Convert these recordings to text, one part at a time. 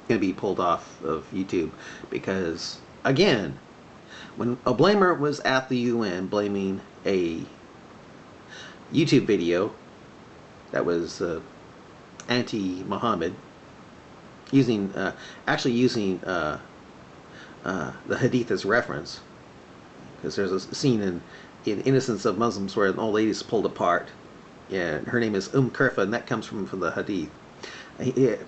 going to be pulled off of YouTube because, again, when a blamer was at the UN blaming a YouTube video that was anti-Muhammad, actually using the Hadith as reference, because there's a scene in Innocence of Muslims where an old lady is pulled apart, and her name is Kurfa, and that comes from the Hadith.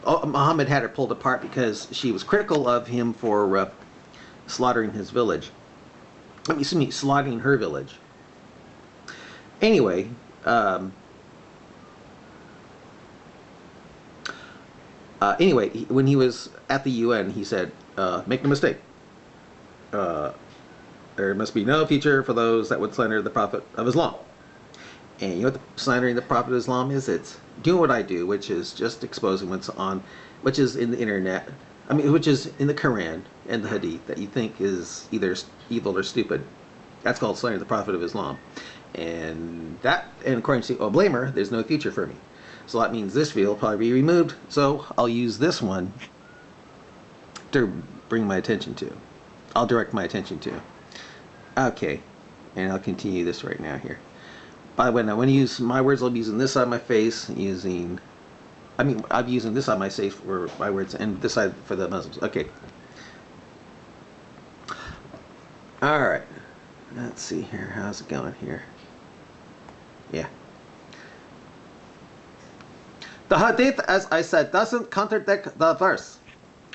Muhammad had her pulled apart because she was critical of him for slaughtering his village. Excuse me, slaughtering her village. Anyway, when he was at the UN, he said, make no mistake, there must be no future for those that would slander the Prophet of Islam. And you know what the slandering the Prophet of Islam is? It's doing what I do, which is just exposing what's on, which is in the internet, which is in the Quran and the Hadith that you think is either evil or stupid. That's called slandering the Prophet of Islam. And according to a blamer, there's no future for me. So that means this video will probably be removed. So I'll use this one to bring my attention to. I'll direct my attention to. Okay, and I'll continue this right now here. By the way, now when I use my words, I'll be using this side of my face, I'm using this side of my face for my words, and this side for the Muslims. Okay. Alright. Let's see here. How's it going here? Yeah. The Hadith, as I said, doesn't contradict the verse.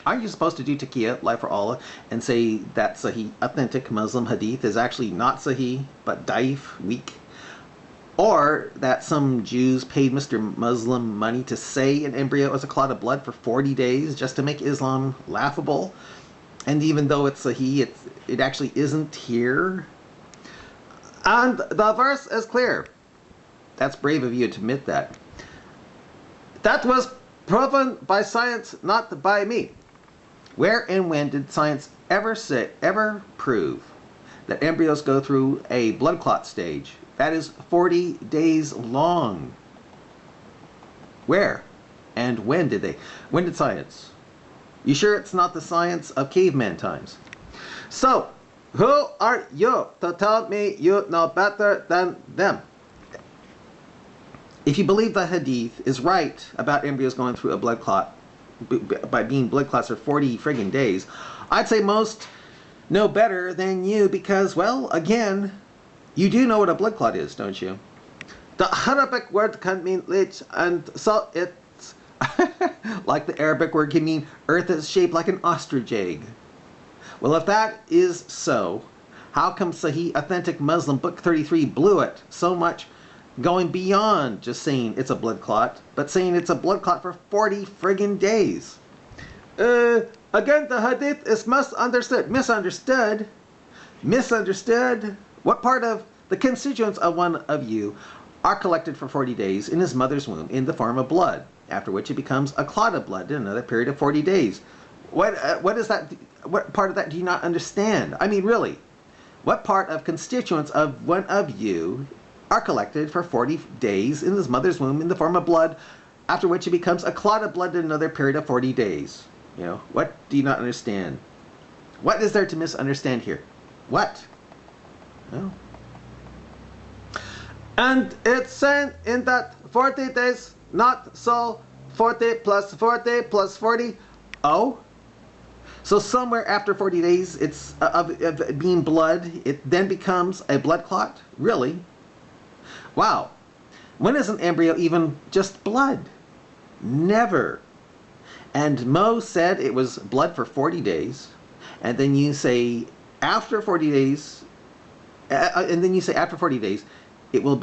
Aren't you supposed to do taqiyya, lie for Allah, and say that Sahih, authentic Muslim Hadith, is actually not Sahih, but daif, weak? Or that some Jews paid Mr. Muslim money to say an embryo was a clot of blood for 40 days just to make Islam laughable? And even though it's Sahih, it actually isn't here? And the verse is clear. That's brave of you to admit that. That was proven by science, not by me. Where and when did science ever prove that embryos go through a blood clot stage? That is 40 days long. Where and when did they? When did science? You sure it's not the science of caveman times? So, who are you to tell me you know better than them? If you believe the Hadith is right about embryos going through a blood clot, by being blood clots for 40 friggin' days, I'd say most know better than you because, well, again, you do know what a blood clot is, don't you? The Arabic word can mean leech, and so it's like the Arabic word can mean earth is shaped like an ostrich egg. Well, if that is so, how come Sahih Authentic Muslim Book 33 blew it so much, going beyond just saying it's a blood clot, but saying it's a blood clot for 40 friggin' days? Again, the Hadith is misunderstood. Misunderstood? What part of the constituents of one of you are collected for 40 days in his mother's womb in the form of blood, after which it becomes a clot of blood in another period of 40 days? What is that? What part of that do you not understand? I mean, really, what part of constituents of one of you are collected for 40 days in his mother's womb in the form of blood, after which it becomes a clot of blood in another period of 40 days? You know, what do you not understand? What is there to misunderstand here? What? No. And it's saying in that 40 days, not so 40 plus 40 plus 40. Oh? So somewhere after 40 days, it's of being blood, it then becomes a blood clot? Really? Wow. When is an embryo even just blood? Never. And Mo said it was blood for 40 days. And then you say after 40 days, after 40 days, it will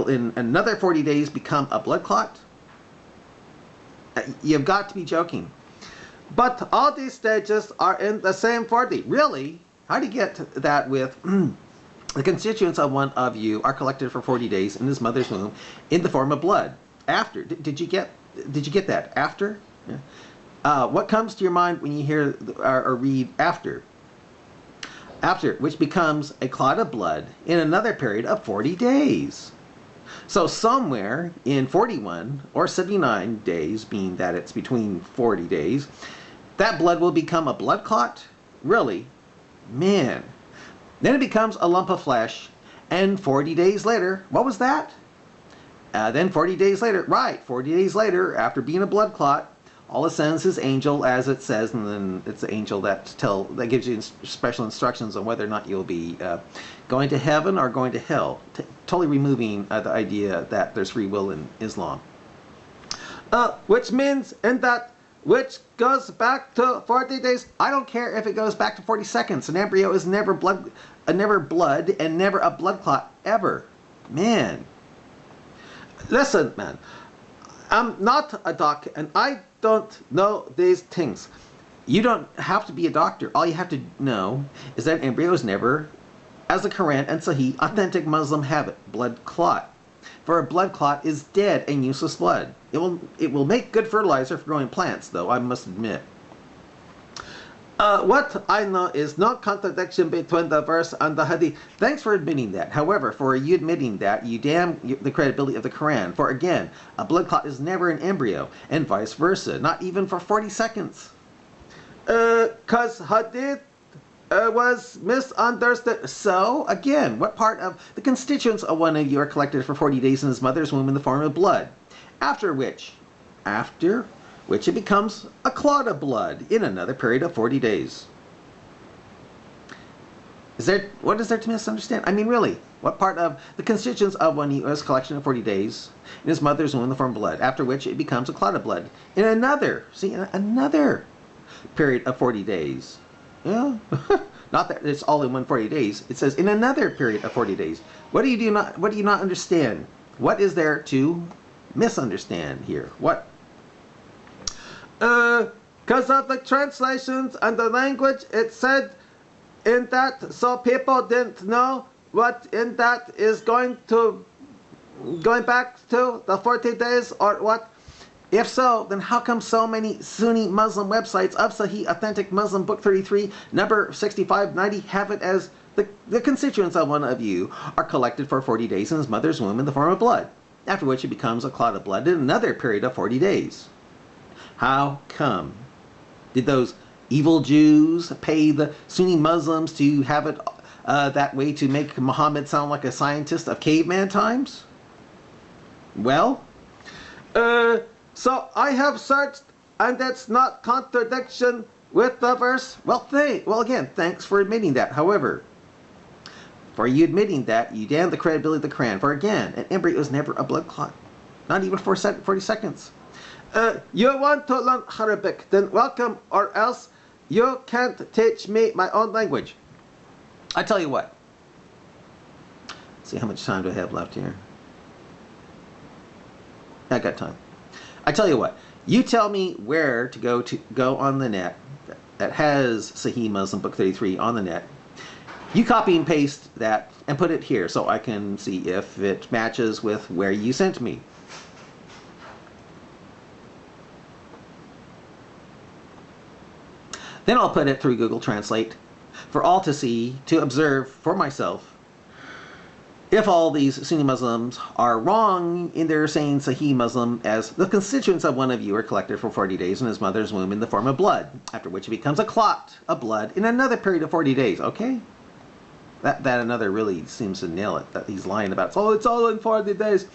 in another 40 days become a blood clot? You've got to be joking. But all these stages are in the same 40. Really? How do you get that with the constituents of one of you are collected for 40 days in his mother's womb in the form of blood? After. Did you get that? After? Yeah. What comes to your mind when you hear or read after? After, which becomes a clot of blood in another period of 40 days. So somewhere in 41 or 79 days, being that it's between 40 days, that blood will become a blood clot? Really? Man. Then it becomes a lump of flesh, and 40 days later, what was that? Then 40 days later, right, 40 days later, after being a blood clot, all it sends is angel, as it says, and then it's the angel that gives you special instructions on whether or not you'll be going to heaven or going to hell, totally removing the idea that there's free will in Islam. Which means, which goes back to 40 days. I don't care if it goes back to 40 seconds. An embryo is never blood, and never a blood clot, ever. Man. Listen, man. I'm not a doctor, and I don't know these things. You don't have to be a doctor. All you have to know is that an embryo is never, as the Quran and Sahih, authentic Muslim have it, blood clot. For a blood clot is dead and useless blood. It will make good fertilizer for growing plants, though, I must admit. What I know is no contradiction between the verse and the hadith. Thanks for admitting that. However, for you admitting that, you damn the credibility of the Quran. For again, a blood clot is never an embryo, and vice versa, not even for 40 seconds. 'Cause hadith was misunderstood. So, again, what part of the constituents of one of you are collected for 40 days in his mother's womb in the form of blood? After which it becomes a clot of blood in another period of 40 days. What is there to misunderstand? I mean, really, what part of the constituents of one U.S. collection of 40 days in his mother's womb in the form of blood, after which it becomes a clot of blood in another period of 40 days. Yeah, not that it's all in one 40 days. It says in another period of 40 days. What do you not understand? What is there to misunderstand here? What? Because of the translations and the language, it said in that, so people didn't know what in that is going back to the 40 days or what. If so, then how come so many Sunni Muslim websites of Sahih Authentic Muslim Book 33, number 6590, have it as the constituents of one of you are collected for 40 days in his mother's womb in the form of blood, after which it becomes a clot of blood in another period of 40 days? How come? Did those evil Jews pay the Sunni Muslims to have it that way to make Muhammad sound like a scientist of caveman times? Well, so I have searched, and that's not contradiction with the verse. Well, again, thanks for admitting that. However, for you admitting that, you damn the credibility of the Quran. For again, an embryo is never a blood clot, not even for 40 seconds. You want to learn Arabic, then welcome, or else you can't teach me my own language. I tell you what. Let's see how much time do I have left here. I got time. I tell you what. You tell me where to go on the net that has Sahih Muslim Book 33 on the net. You copy and paste that and put it here so I can see if it matches with where you sent me. Then I'll put it through Google Translate for all to see, to observe for myself, if all these Sunni Muslims are wrong in their saying Sahih Muslim as the constituents of one of you are collected for 40 days in his mother's womb in the form of blood, after which it becomes a clot of blood in another period of 40 days, okay? That another really seems to nail it, that he's lying about, oh, it's all in 40 days.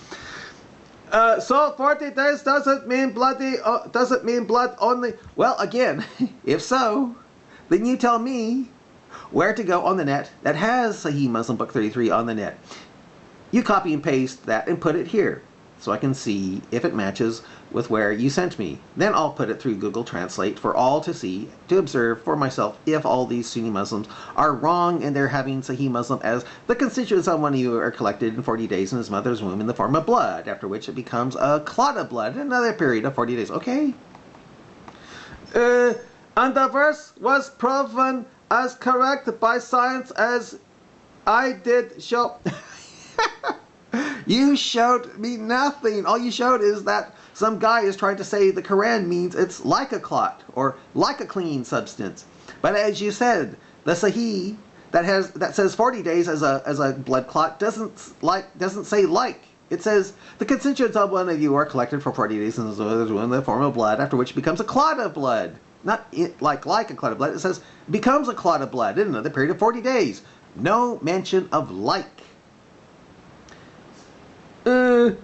So 40 days doesn't mean blood only. Well, again, if so, then you tell me where to go on the net that has Sahih Muslim Book 33 on the net. You copy and paste that and put it here so I can see if it matches with where you sent me. Then I'll put it through Google Translate for all to see, to observe for myself if all these Sunni Muslims are wrong and they're having Sahih Muslim as the constituents of one of you are collected in 40 days in his mother's womb in the form of blood, after which it becomes a clot of blood in another period of 40 days. Okay? And the verse was proven as correct by science as I did show. You showed me nothing. All you showed is that some guy is trying to say the Quran means it's like a clot or like a clean substance. But as you said, the Sahih that says 40 days as a blood clot doesn't say like. It says, the constituents of one of you are collected for 40 days in the form of blood, after which it becomes a clot of blood. Not like a clot of blood. It says, becomes a clot of blood in another period of 40 days. No mention of like. And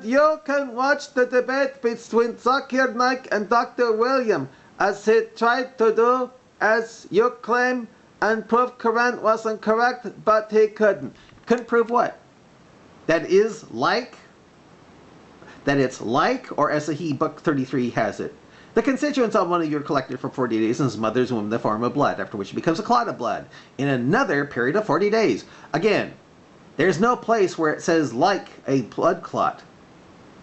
you can watch the debate between Zakir Naik and Dr. William as he tried to do as you claim and prove Quran wasn't correct, but he couldn't. Couldn't prove what? That is like? That it's like, or as he, book 33 has it. The constituents of one of you are collected for 40 days in his mother's womb in the form of blood, after which it becomes a clot of blood in another period of 40 days. Again, there's no place where it says like a blood clot,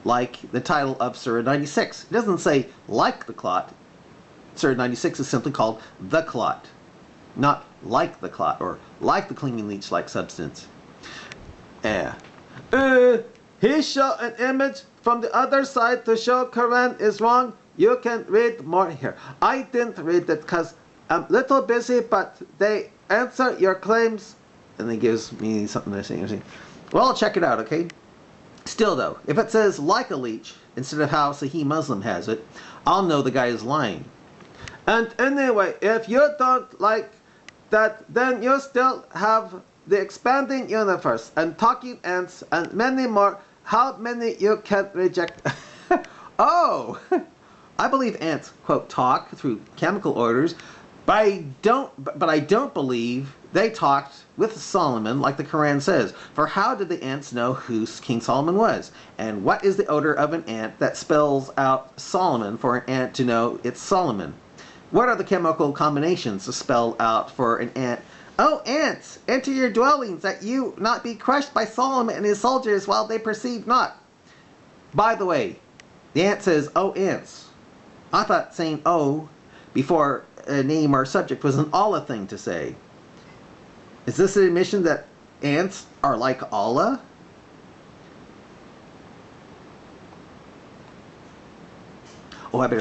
like the title of Surah 96. It doesn't say like the clot. Surah 96 is simply called the clot, not like the clot, or like the clinging leech-like substance. He showed an image from the other side to show Quran is wrong. You can read more here. I didn't read it because I'm a little busy, but they answer your claims. And he gives me something to say. Well, I'll check it out, okay? Still, though, if it says like a leech instead of how Sahih Muslim has it, I'll know the guy is lying. And anyway, if you don't like that, then you still have the expanding universe and talking ants and many more. How many you can reject? Oh, I believe ants, quote, talk through chemical orders, but I don't believe they talked with Solomon like the Quran says. For how did the ants know who King Solomon was? And what is the odor of an ant that spells out Solomon for an ant to know it's Solomon? What are the chemical combinations to spell out for an ant? Oh, ants, enter your dwellings, that you not be crushed by Solomon and his soldiers while they perceive not. By the way, the ant says, oh, ants. I thought saying oh before a name or subject was an Allah thing to say. Is this an admission that ants are like Allah? Oh, I better